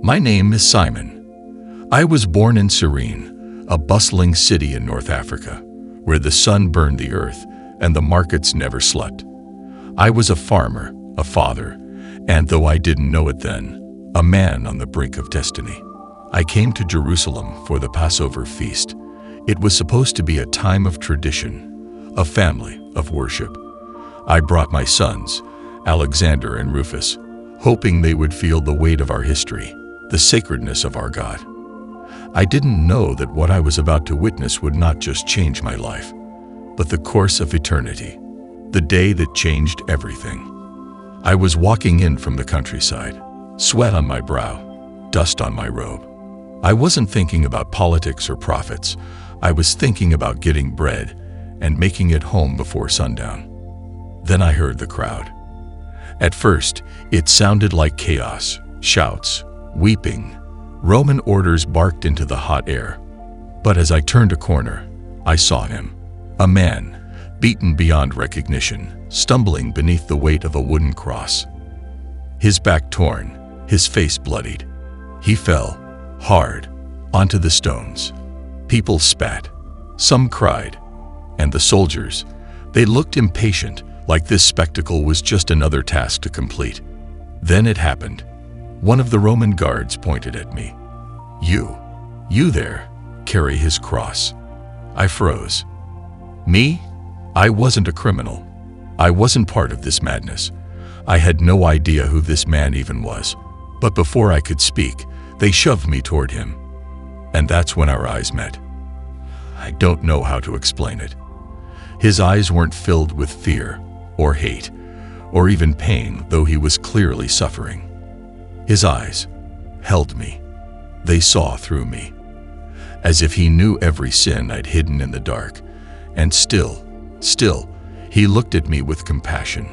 My name is Simon. I was born in Cyrene, a bustling city in North Africa, where the sun burned the earth and the markets never slept. I was a farmer, a father, and though I didn't know it then, a man on the brink of destiny. I came to Jerusalem for the Passover feast. It was supposed to be a time of tradition, a family of worship. I brought my sons, Alexander and Rufus, hoping they would feel the weight of our history, the sacredness of our God. I didn't know that what I was about to witness would not just change my life, but the course of eternity, the day that changed everything. I was walking in from the countryside, sweat on my brow, dust on my robe. I wasn't thinking about politics or profits. I was thinking about getting bread and making it home before sundown. Then I heard the crowd. At first, it sounded like chaos, shouts, weeping. Roman orders barked into the hot air. But as I turned a corner, I saw him, a man, beaten beyond recognition, stumbling beneath the weight of a wooden cross. His back torn, his face bloodied. He fell, hard, onto the stones. People spat. Some cried. And the soldiers, they looked impatient, like this spectacle was just another task to complete. Then it happened. One of the Roman guards pointed at me. You there, carry his cross." I froze. Me? I wasn't a criminal. I wasn't part of this madness. I had no idea who this man even was. But before I could speak, they shoved me toward him. And that's when our eyes met. I don't know how to explain it. His eyes weren't filled with fear, or hate, or even pain, though he was clearly suffering. His eyes held me. They saw through me, as if he knew every sin I'd hidden in the dark. And still, he looked at me with compassion.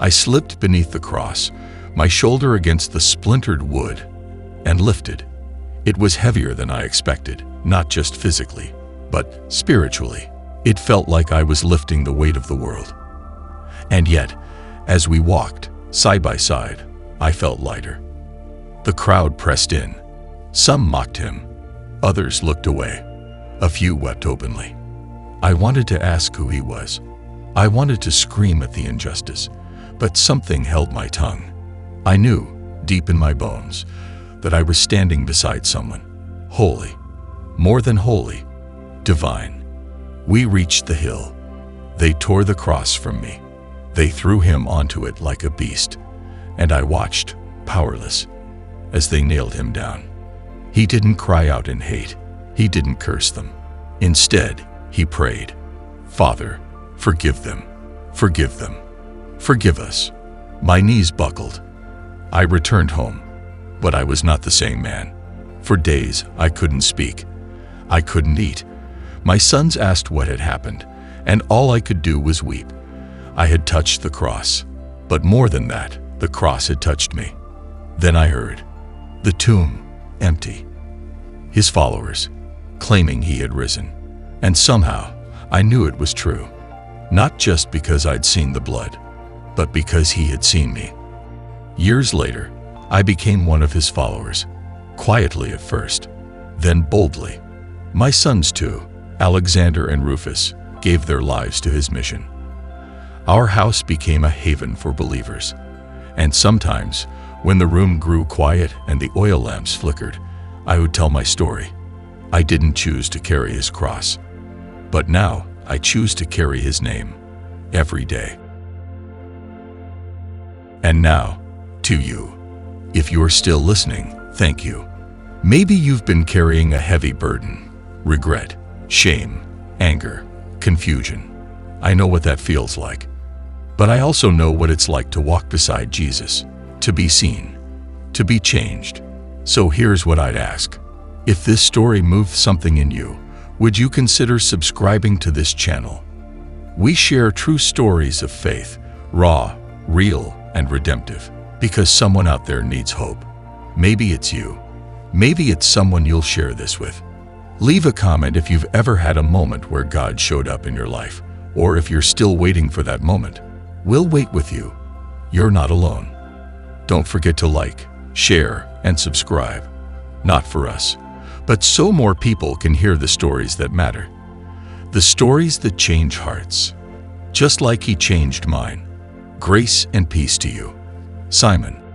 I slipped beneath the cross, my shoulder against the splintered wood, and lifted. It was heavier than I expected, not just physically, but spiritually. It felt like I was lifting the weight of the world. And yet, as we walked, side by side, I felt lighter. The crowd pressed in. Some mocked him. Others looked away. A few wept openly. I wanted to ask who he was. I wanted to scream at the injustice, but something held my tongue. I knew, deep in my bones, that I was standing beside someone holy, more than holy, divine. We reached the hill. They tore the cross from me. They threw him onto it like a beast, and I watched, powerless, as they nailed him down. He didn't cry out in hate. He didn't curse them. Instead, he prayed, "Father, forgive them, forgive them, forgive us." My knees buckled. I returned home, but I was not the same man. For days, I couldn't speak. I couldn't eat. My sons asked what had happened, and all I could do was weep. I had touched the cross, but more than that, the cross had touched me. Then I heard, the tomb, empty. His followers, claiming he had risen. And somehow, I knew it was true. Not just because I'd seen the blood, but because he had seen me. Years later, I became one of his followers, quietly at first, then boldly. My sons too, Alexander and Rufus, gave their lives to his mission. Our house became a haven for believers. And sometimes, when the room grew quiet and the oil lamps flickered, I would tell my story. I didn't choose to carry his cross, but now I choose to carry his name every day. And now, to you. If you're still listening, thank you. Maybe you've been carrying a heavy burden, regret, shame, anger, confusion. I know what that feels like. But I also know what it's like to walk beside Jesus, to be seen, to be changed. So here's what I'd ask. If this story moved something in you, would you consider subscribing to this channel? We share true stories of faith, raw, real, and redemptive, because someone out there needs hope. Maybe it's you. Maybe it's someone you'll share this with. Leave a comment if you've ever had a moment where God showed up in your life, or if you're still waiting for that moment. We'll wait with you. You're not alone. Don't forget to like, share, and subscribe. Not for us, but so more people can hear the stories that matter. The stories that change hearts. Just like he changed mine. Grace and peace to you, Simon.